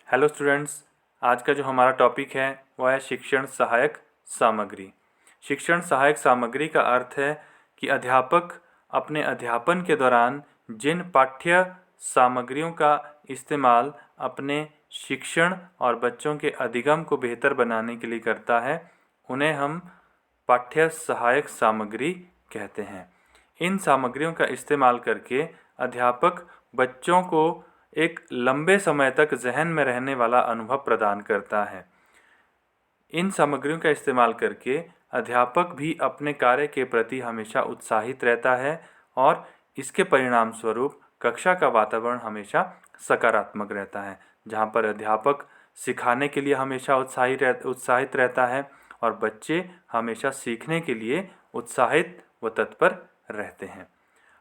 Hello students, आज का जो हमारा टॉपिक है वह है शिक्षण सहायक सामग्री। शिक्षण सहायक सामग्री का अर्थ है कि अध्यापक अपने अध्यापन के दौरान जिन पाठ्य सामग्रियों का इस्तेमाल अपने शिक्षण और बच्चों के अधिगम को बेहतर बनाने के लिए करता है, उन्हें हम पाठ्य सहायक सामग्री कहते हैं। इन सामग्रियों का इस्तेमाल करके अध्यापक बच्चों को एक लंबे समय तक जहन में रहने वाला अनुभव प्रदान करता है। इन सामग्रियों का इस्तेमाल करके अध्यापक भी अपने कार्य के प्रति हमेशा उत्साहित रहता है और इसके परिणाम स्वरूप कक्षा का वातावरण हमेशा सकारात्मक रहता है, जहाँ पर अध्यापक सिखाने के लिए हमेशा उत्साहित रहता है और बच्चे हमेशा सीखने के लिए उत्साहित व तत्पर रहते हैं।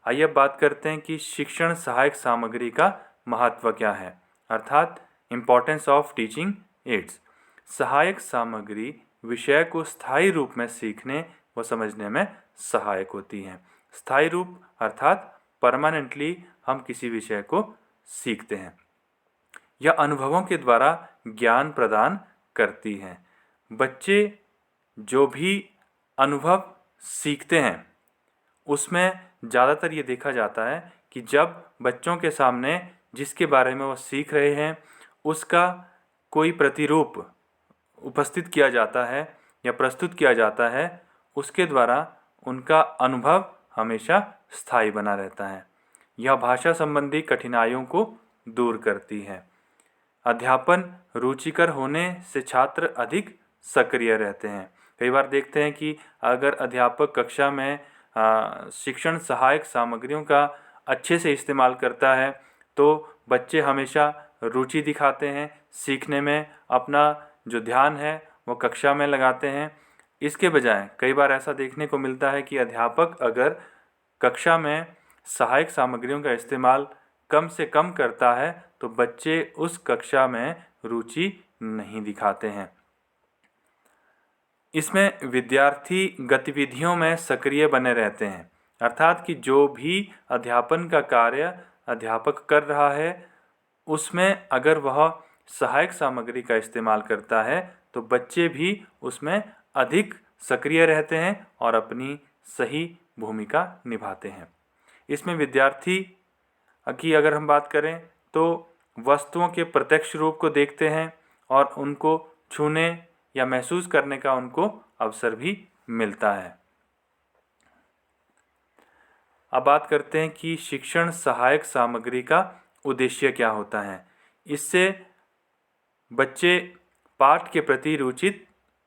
आइए अब बात करते हैं कि शिक्षण सहायक सामग्री का महत्व क्या है, अर्थात इम्पोर्टेंस ऑफ टीचिंग एड्स। सहायक सामग्री विषय को स्थायी रूप में सीखने व समझने में सहायक होती हैं। स्थायी रूप अर्थात परमानेंटली हम किसी विषय को सीखते हैं। यह अनुभवों के द्वारा ज्ञान प्रदान करती हैं। बच्चे जो भी अनुभव सीखते हैं उसमें ज़्यादातर ये देखा जाता है कि जब बच्चों के सामने जिसके बारे में वो सीख रहे हैं उसका कोई प्रतिरूप उपस्थित किया जाता है या प्रस्तुत किया जाता है, उसके द्वारा उनका अनुभव हमेशा स्थायी बना रहता है। यह भाषा संबंधी कठिनाइयों को दूर करती है। अध्यापन रुचिकर होने से छात्र अधिक सक्रिय रहते हैं। कई बार देखते हैं कि अगर अध्यापक कक्षा में शिक्षण सहायक सामग्रियों का अच्छे से इस्तेमाल करता है तो बच्चे हमेशा रुचि दिखाते हैं, सीखने में अपना जो ध्यान है वो कक्षा में लगाते हैं। इसके बजाय कई बार ऐसा देखने को मिलता है कि अध्यापक अगर कक्षा में सहायक सामग्रियों का इस्तेमाल कम से कम करता है तो बच्चे उस कक्षा में रुचि नहीं दिखाते हैं। इसमें विद्यार्थी गतिविधियों में सक्रिय बने रहते हैं, अर्थात कि जो भी अध्यापन का कार्य अध्यापक कर रहा है उसमें अगर वह सहायक सामग्री का इस्तेमाल करता है तो बच्चे भी उसमें अधिक सक्रिय रहते हैं और अपनी सही भूमिका निभाते हैं। इसमें विद्यार्थी की अगर हम बात करें तो वस्तुओं के प्रत्यक्ष रूप को देखते हैं और उनको छूने या महसूस करने का उनको अवसर भी मिलता है। अब बात करते हैं कि शिक्षण सहायक सामग्री का उद्देश्य क्या होता है। इससे बच्चे पाठ के प्रति रुचि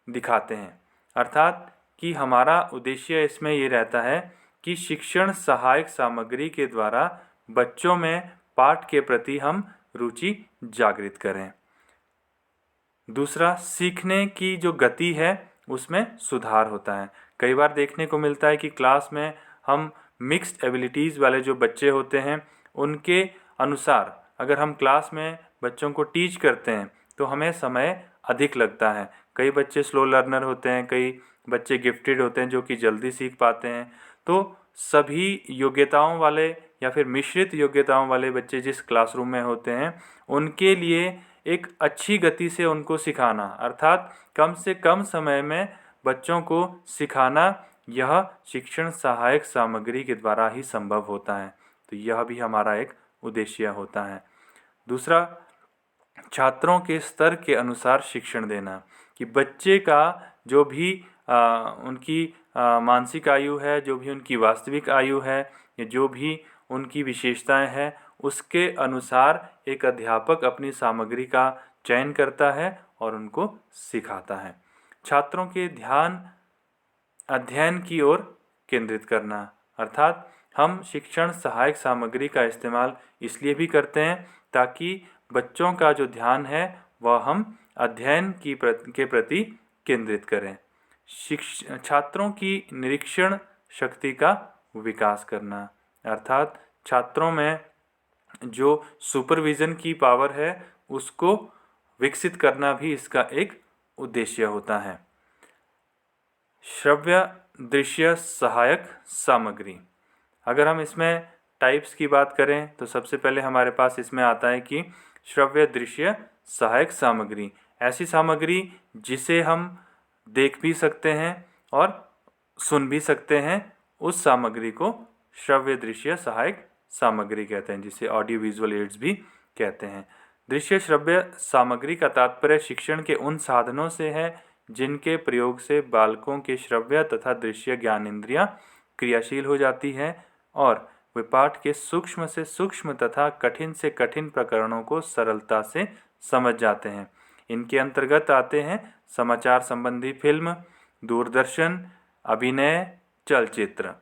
दिखाते हैं, अर्थात कि हमारा उद्देश्य इसमें ये रहता है कि शिक्षण सहायक सामग्री के द्वारा बच्चों में पाठ के प्रति हम रुचि जागृत करें। दूसरा, सीखने की जो गति है उसमें सुधार होता है। कई बार देखने को मिलता है कि क्लास में हम मिक्स्ड एबिलिटीज़ वाले जो बच्चे होते हैं उनके अनुसार अगर हम क्लास में बच्चों को टीच करते हैं तो हमें समय अधिक लगता है। कई बच्चे स्लो लर्नर होते हैं, कई बच्चे गिफ्टेड होते हैं जो कि जल्दी सीख पाते हैं। तो सभी योग्यताओं वाले या फिर मिश्रित योग्यताओं वाले बच्चे जिस क्लासरूम में होते हैं उनके लिए एक अच्छी गति से उनको सिखाना, अर्थात कम से कम समय में बच्चों को सिखाना, यह शिक्षण सहायक सामग्री के द्वारा ही संभव होता है। तो यह भी हमारा एक उद्देश्य होता है। दूसरा, छात्रों के स्तर के अनुसार शिक्षण देना, कि बच्चे का जो भी उनकी मानसिक आयु है, जो भी उनकी वास्तविक आयु है या जो भी उनकी विशेषताएं हैं उसके अनुसार एक अध्यापक अपनी सामग्री का चयन करता है और उनको सिखाता है। छात्रों के ध्यान अध्ययन की ओर केंद्रित करना, अर्थात हम शिक्षण सहायक सामग्री का इस्तेमाल इसलिए भी करते हैं ताकि बच्चों का जो ध्यान है वह हम अध्ययन के प्रति केंद्रित करें। छात्रों की निरीक्षण शक्ति का विकास करना, अर्थात छात्रों में जो सुपरविज़न की पावर है उसको विकसित करना भी इसका एक उद्देश्य होता है। श्रव्य दृश्य सहायक सामग्री, अगर हम इसमें टाइप्स की बात करें तो सबसे पहले हमारे पास इसमें आता है कि श्रव्य दृश्य सहायक सामग्री, ऐसी सामग्री जिसे हम देख भी सकते हैं और सुन भी सकते हैं, उस सामग्री को श्रव्य दृश्य सहायक सामग्री कहते हैं, जिसे ऑडियो विजुअल एड्स भी कहते हैं। दृश्य श्रव्य सामग्री का तात्पर्य शिक्षण के उन साधनों से है जिनके प्रयोग से बालकों के श्रव्य तथा दृश्य ज्ञानेंद्रियां क्रियाशील हो जाती है और वे पाठ के सूक्ष्म से सूक्ष्म तथा कठिन से कठिन प्रकरणों को सरलता से समझ जाते हैं। इनके अंतर्गत आते हैं समाचार संबंधी फिल्म, दूरदर्शन, अभिनय, चलचित्र।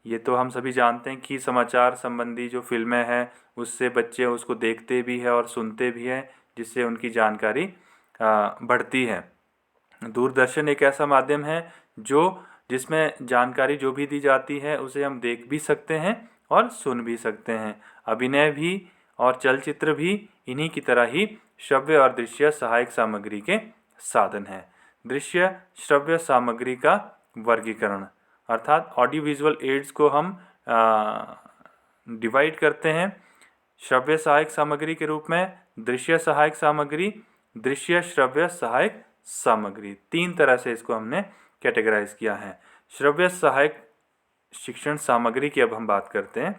ये तो हम सभी जानते हैं कि समाचार संबंधी जो फिल्में हैं उससे बच्चे उसको देखते भी हैं और सुनते भी हैं, जिससे उनकी जानकारी बढ़ती है। दूरदर्शन एक ऐसा माध्यम है जिसमें जानकारी जो भी दी जाती है उसे हम देख भी सकते हैं और सुन भी सकते हैं। अभिनय भी और चलचित्र भी इन्हीं की तरह ही श्रव्य और दृश्य सहायक सामग्री के साधन हैं। दृश्य श्रव्य सामग्री का वर्गीकरण, अर्थात ऑडियो विजुअल एड्स को हम डिवाइड करते हैं श्रव्य सहायक सामग्री के रूप में, दृश्य सहायक सामग्री, दृश्य श्रव्य सहायक सामग्री। 3 तरह से इसको हमने कैटेगराइज किया है। श्रव्य सहायक शिक्षण सामग्री की अब हम बात करते हैं।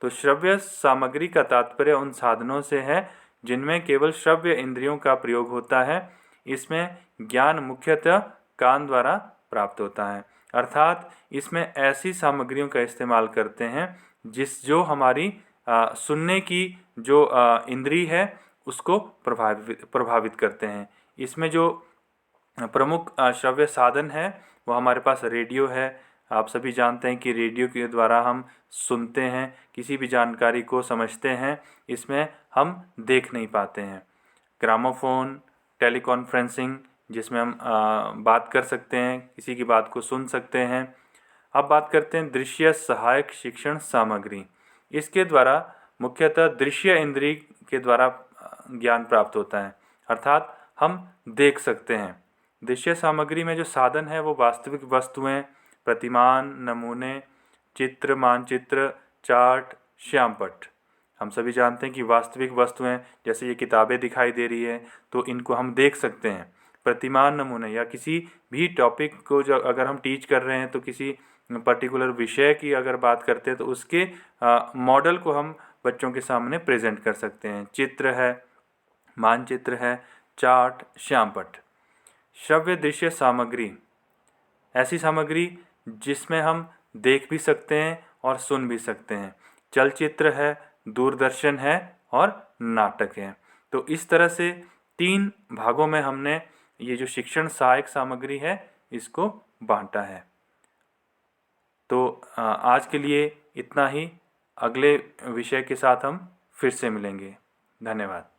तो श्रव्य सामग्री का तात्पर्य उन साधनों से है जिनमें केवल श्रव्य इंद्रियों का प्रयोग होता है। इसमें ज्ञान मुख्यतः कान द्वारा प्राप्त होता है, अर्थात इसमें ऐसी सामग्रियों का इस्तेमाल करते हैं जो हमारी सुनने की जो इंद्री है उसको प्रभावित करते हैं। इसमें जो प्रमुख श्रव्य साधन है वो हमारे पास रेडियो है। आप सभी जानते हैं कि रेडियो के द्वारा हम सुनते हैं, किसी भी जानकारी को समझते हैं, इसमें हम देख नहीं पाते हैं। ग्रामोफोन, टेलीकॉन्फ्रेंसिंग, जिसमें हम बात कर सकते हैं, किसी की बात को सुन सकते हैं। अब बात करते हैं दृश्य सहायक शिक्षण सामग्री। इसके द्वारा मुख्यतः दृश्य इंद्रिय के द्वारा ज्ञान प्राप्त होता है, अर्थात हम देख सकते हैं। दृश्य सामग्री में जो साधन है वो वास्तविक वस्तुएं, प्रतिमान, नमूने, चित्र, मानचित्र, चार्ट, श्यामपट्ट। हम सभी जानते हैं कि वास्तविक वस्तुएं, जैसे ये किताबें दिखाई दे रही है तो इनको हम देख सकते हैं। प्रतिमान, नमूने या किसी भी टॉपिक को जो अगर हम टीच कर रहे हैं तो किसी पर्टिकुलर विषय की अगर बात करते हैं तो उसके मॉडल को हम बच्चों के सामने प्रेजेंट कर सकते हैं। चित्र है, मानचित्र है, चार्ट, श्यामपट्ट। श्रव्य दृश्य सामग्री, ऐसी सामग्री जिसमें हम देख भी सकते हैं और सुन भी सकते हैं। चलचित्र है, दूरदर्शन है और नाटक है। तो इस तरह से 3 भागों में हमने ये जो शिक्षण सहायक सामग्री है इसको बांटा है। तो आज के लिए इतना ही। अगले विषय के साथ हम फिर से मिलेंगे। धन्यवाद।